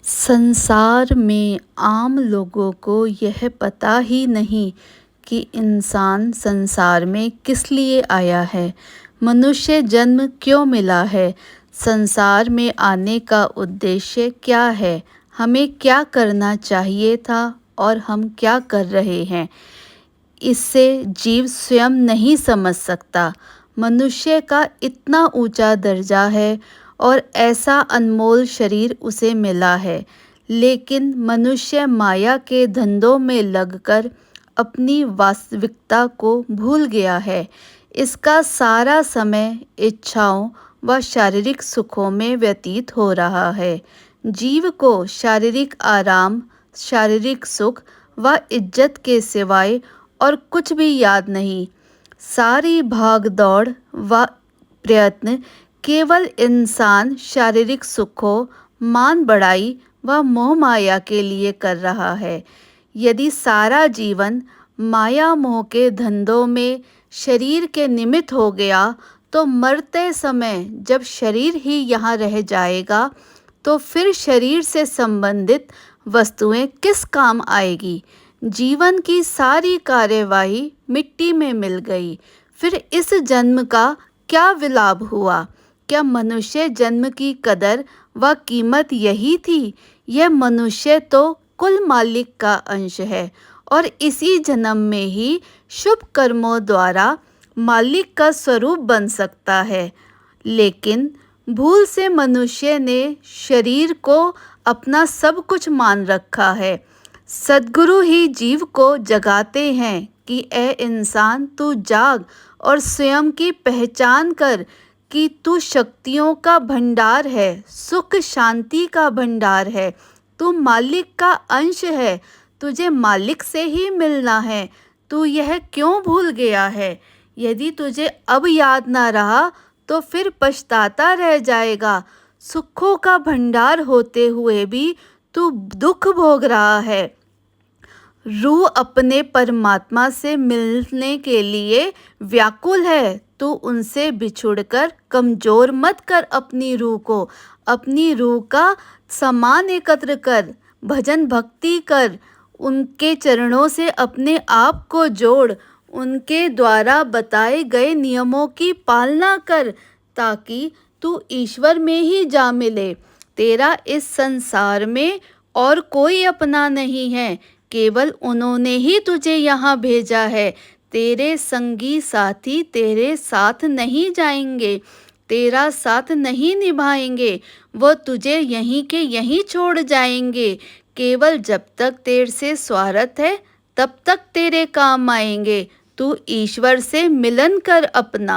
संसार में आम लोगों को यह पता ही नहीं कि इंसान संसार में किस लिए आया है, मनुष्य जन्म क्यों मिला है, संसार में आने का उद्देश्य क्या है, हमें क्या करना चाहिए था और हम क्या कर रहे हैं। इससे जीव स्वयं नहीं समझ सकता। मनुष्य का इतना ऊंचा दर्जा है और ऐसा अनमोल शरीर उसे मिला है, लेकिन मनुष्य माया के धंधों में लगकर अपनी वास्तविकता को भूल गया है। इसका सारा समय इच्छाओं व शारीरिक सुखों में व्यतीत हो रहा है। जीव को शारीरिक आराम, शारीरिक सुख व इज्जत के सिवाय और कुछ भी याद नहीं। सारी भाग दौड़ व प्रयत्न केवल इंसान शारीरिक सुखों, मान बढ़ाई व मोह माया के लिए कर रहा है। यदि सारा जीवन माया मोह के धंधों में शरीर के निमित्त हो गया, तो मरते समय जब शरीर ही यहाँ रह जाएगा, तो फिर शरीर से संबंधित वस्तुएं किस काम आएगी। जीवन की सारी कार्यवाही मिट्टी में मिल गई। फिर इस जन्म का क्या विलाप हुआ। क्या मनुष्य जन्म की कदर व कीमत यही थी। यह मनुष्य तो कुल मालिक का अंश है और इसी जन्म में ही शुभ कर्मों द्वारा मालिक का स्वरूप बन सकता है। लेकिन भूल से मनुष्य ने शरीर को अपना सब कुछ मान रखा है। सद्गुरु ही जीव को जगाते हैं कि ए इंसान, तू जाग और स्वयं की पहचान कर कि तू शक्तियों का भंडार है, सुख शांति का भंडार है, तू मालिक का अंश है, तुझे मालिक से ही मिलना है। तू यह क्यों भूल गया है। यदि तुझे अब याद ना रहा तो फिर पछताता रह जाएगा। सुखों का भंडार होते हुए भी तू दुख भोग रहा है। रूह अपने परमात्मा से मिलने के लिए व्याकुल है। तू उनसे बिछुड़कर कमजोर मत कर अपनी रूह को। अपनी रूह का सामान एकत्र कर, भजन भक्ति कर, उनके चरणों से अपने आप को जोड़, उनके द्वारा बताए गए नियमों की पालना कर, ताकि तू ईश्वर में ही जा मिले। तेरा इस संसार में और कोई अपना नहीं है, केवल उन्होंने ही तुझे यहाँ भेजा है। तेरे संगी साथी तेरे साथ नहीं जाएंगे, तेरा साथ नहीं निभाएंगे, वो तुझे यहीं के यहीं छोड़ जाएंगे। केवल जब तक तेरे से स्वार्थ है तब तक तेरे काम आएंगे। तू ईश्वर से मिलन कर अपना।